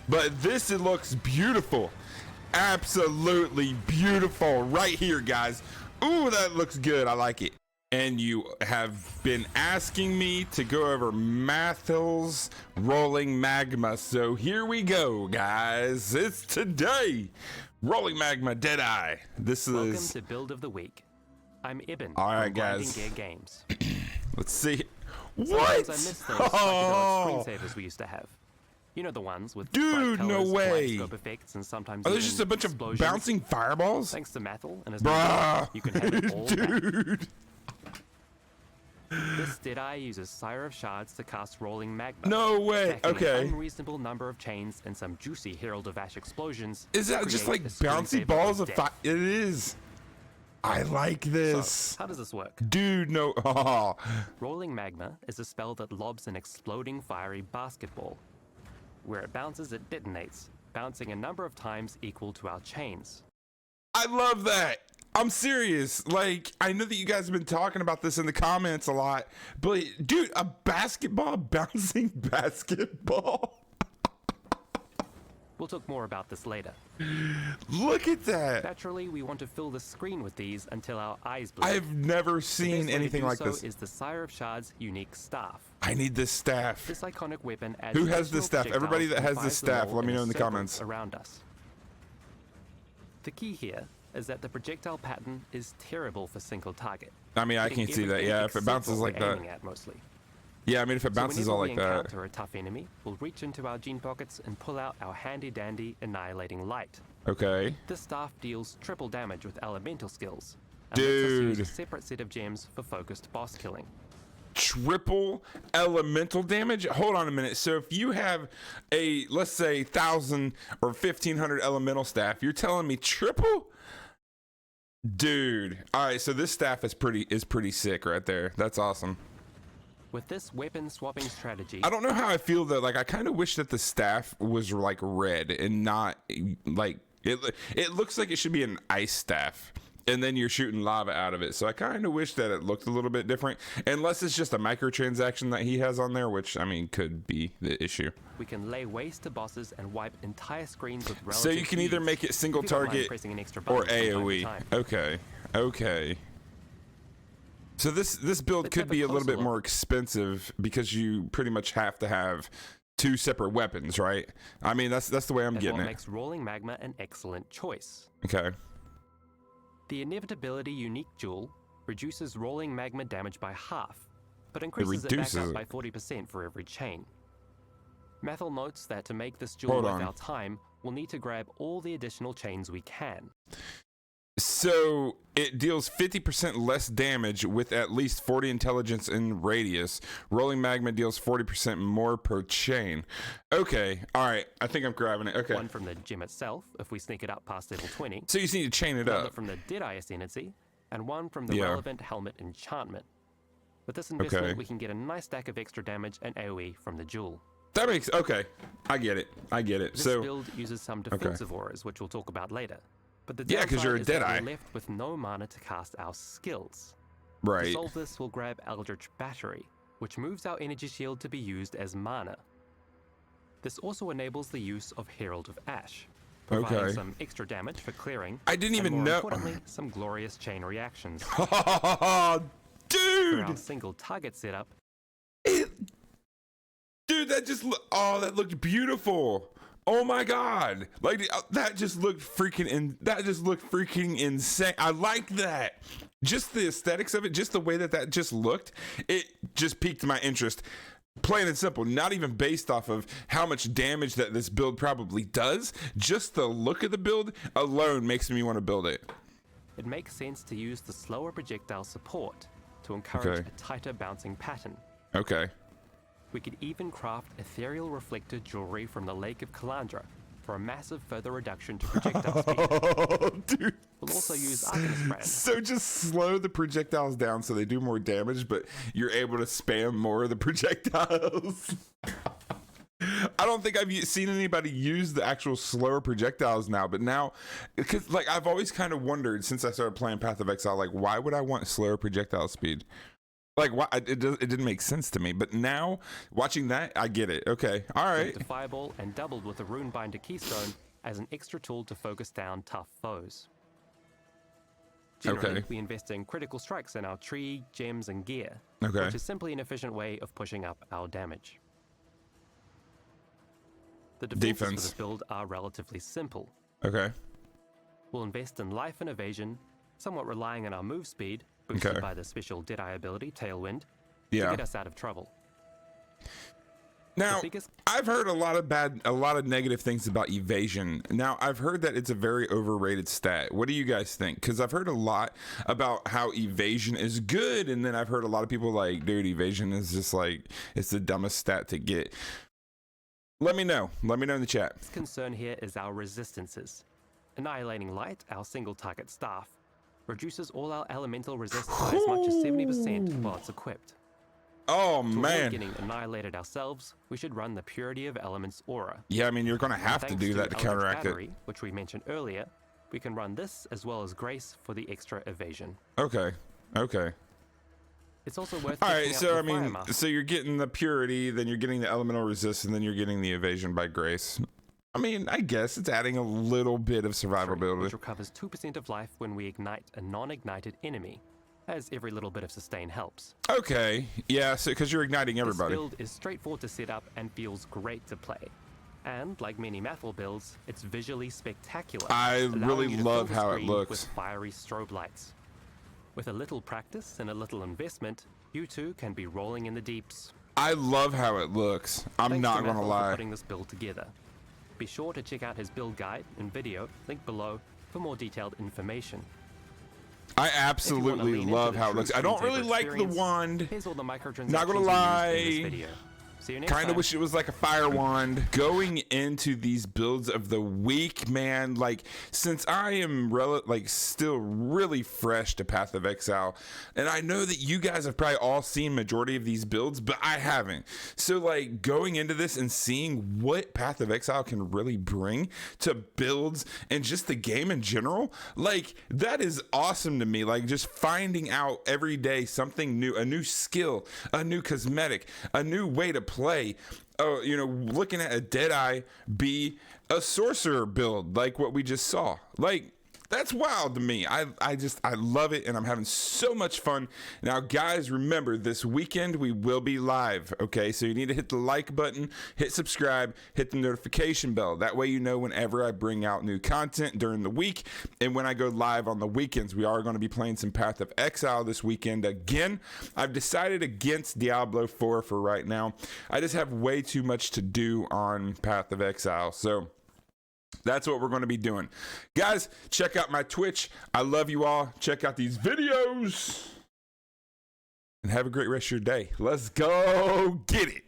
But this, it looks beautiful. Absolutely beautiful right here, guys. Ooh, that looks good. I like it. And you have been asking me to go over Mathil's Rolling Magma. So here we go, guys. It's today. Rolling Magma, Deadeye. Welcome to Build of the Week. I'm Ibn. All right, from guys. Gear Games. Let's see. Sometimes What? I miss those psychedelic screensavers we used to have. You know, the ones with Dude, bright no colors, way. kaleidoscope effects, and sometimes Are there even just a bunch of explosions? bouncing fireballs? Thanks to Mathil and his Bruh. members, you can have it all back. Dude. This Deadeye uses Sire of Shards to cast Rolling Magma. No way. stacking Okay. An unreasonable number of chains and some juicy Herald of Ash explosions. Is to that just create like a bouncy screensaver balls of death. fire? It is. I like this. So, how does this work? Dude, no. Oh. Rolling Magma is a spell that lobs an exploding fiery basketball. Where it bounces, it detonates, bouncing a number of times equal to our chains. I love that. I'm serious. Like, I know that you guys have been talking about this in the comments a lot, but dude, a basketball, bouncing basketball. We'll talk more about this later. Look at that. Naturally, we want to fill the screen with these until our eyes bleed. I've never The seen best way to anything do like so this. is the Sire of Shards unique staff. I need this staff. This iconic weapon adds Who has this additional staff? Everybody that has projectiles this and fires them staff, all let me in know a in the circle comments. around us. The key here is that the projectile pattern is terrible for single target. I mean, I hitting can't see that. everything Yeah, if it except bounces what like we're that. aiming at mostly. Yeah, I mean, if it bounces all like we that. encounter a tough enemy, we'll reach into our gene pockets and pull out our handy-dandy annihilating light. Okay. This staff deals triple damage with elemental skills, and lets us Dude. use a separate set of gems for focused boss killing. Triple elemental damage. Hold on a minute. So if you have a, let's say, 1,000 or 1,500 elemental staff, you're telling me triple? Dude. All right. So this staff is pretty sick right there. That's awesome. With this weapon swapping strategy, I don't know how I feel though. Like I kind of wish that the staff was like red and not like it. It looks like it should be an ice staff, and then you're shooting lava out of it. So I kind of wish that it looked a little bit different. Unless it's just a microtransaction that he has on there, which I mean could be the issue. we can lay waste to bosses and wipe entire screens with relative So you can either ease, make it single if you don't mind target pressing an extra or button from time to AOE. time. Okay. Okay. So this build Let's could have a be a little closer bit more look. expensive because you pretty much have to have two separate weapons, right? I mean, that's the way I'm And getting what it. makes Rolling Magma an excellent choice. Okay. The Inevitability unique jewel reduces Rolling Magma damage by half, but increases it back reduces up it. by 40% for every chain. Mathil notes that to make this jewel Hold worth on. our time, we'll need to grab all the additional chains we can. So it deals 50% less damage with at least 40 intelligence in radius. Rolling Magma deals 40% more per chain. Okay. All right. I think I'm grabbing it. Okay. One from the gem itself, if we sneak it up past level 20. So you just need to chain it Another up. from the Deadeye Ascendancy, and one from the Yeah. relevant helmet enchantment. With this investment, Okay. we can get a nice stack of extra damage and AoE from the jewel. That makes okay. I get it. This So build uses some defensive auras, which we'll talk about later. But the Yeah, 'cause downside you're a is that Deadeye. we're left with no mana to cast our skills. To right. solve this, we'll grab Eldritch Battery, which moves our energy shield to be used as mana. This also enables the use of Herald of Ash, providing Okay. some extra damage for clearing. I didn't and even more know. importantly, some glorious chain reactions. Dude. For our single target setup, Dude, that just that looked beautiful. Oh my god. Like that just looked freaking insane. I like that. Just the aesthetics of it, just the way that just looked, it just piqued my interest. Plain and simple, not even based off of how much damage that this build probably does. Just the look of the build alone makes me want to build it. it makes sense to use the slower projectile support to encourage Okay. a tighter bouncing pattern. Okay. We could even craft ethereal reflector jewelry from the Lake of Kalandra for a massive further reduction to projectile speed. Oh, dude. We'll also use Arcanist Brand. So just slow the projectiles down so they do more damage, but you're able to spam more of the projectiles. I don't think I've seen anybody use the actual slower projectiles now, but now, because like I've always kind of wondered since I started playing Path of Exile, like why would I want slower projectile speed? Like, why? It didn't make sense to me. But now, watching that, I get it. Okay. All right. To Fireball and doubled with a Runebinder Keystone as an extra tool to focus down tough foes. Generally, we invest in critical strikes in our tree, gems, and gear, which is simply an efficient way of pushing up our damage. The defenses for this build are relatively simple. Okay. We'll invest in life and evasion, somewhat relying on our move speed, boosted by the special Deadeye ability, Tailwind, to get us out of trouble. Now, I've heard a lot of negative things about evasion. Now, I've heard that it's a very overrated stat. What do you guys think? Because I've heard a lot about how evasion is good, and then I've heard a lot of people like, dude, evasion is just like, it's the dumbest stat to get. Let me know. Let me know in the chat. The concern here is our resistances. Annihilating Light, our single target staff, reduces all our elemental resistance by as much as 70% while it's equipped. Oh, to man. Getting annihilated ourselves, we should run the Purity of Elements aura. Yeah, I mean, you're going to have to do that to counteract it. Which we mentioned earlier, we can run this as well as Grace for the extra evasion. Okay. Okay. It's also worth all right, so I mean, so you're getting the Purity, then you're getting the Elemental Resist, and then you're getting the Evasion by Grace. I mean, I guess it's adding a little bit of survivability. Which recovers 2% of life when we ignite a non-ignited enemy, as every little bit of sustain helps. Okay, yeah, so because you're igniting everybody. This build is straightforward to set up and feels great to play. And like many Mathil builds, it's visually spectacular. I really love how it looks. With fiery strobe lights. With a little practice and a little investment, you too can be rolling in the deeps. I love how it looks. I'm not gonna lie. For putting this build together. Be sure to check out his build guide and video, link below, for more detailed information. I absolutely love how it looks. I don't really like the wand. Here's all the microtransactions not gonna lie. in this video. Kind of wish it was like a fire wand. Going into these builds of the week, man, like since I am still really fresh to Path of Exile, and I know that you guys have probably all seen majority of these builds, but I haven't. So like going into this and seeing what Path of Exile can really bring to builds and just the game in general, like that is awesome to me. Like just finding out every day something new, a new skill, a new cosmetic, a new way to play. Oh, you know, looking at a Deadeye be a sorcerer build like what we just saw. Like that's wild to me. I love it, and I'm having so much fun. Now, guys, remember this weekend we will be live. Okay, so you need to hit the like button, hit subscribe, hit the notification bell. That way you know whenever I bring out new content during the week, and when I go live on the weekends. We are going to be playing some Path of Exile this weekend again. I've decided against Diablo 4 for right now. I just have way too much to do on Path of Exile, so that's what we're going to be doing. Guys, check out my Twitch. I love you all. Check out these videos. And have a great rest of your day. Let's go get it.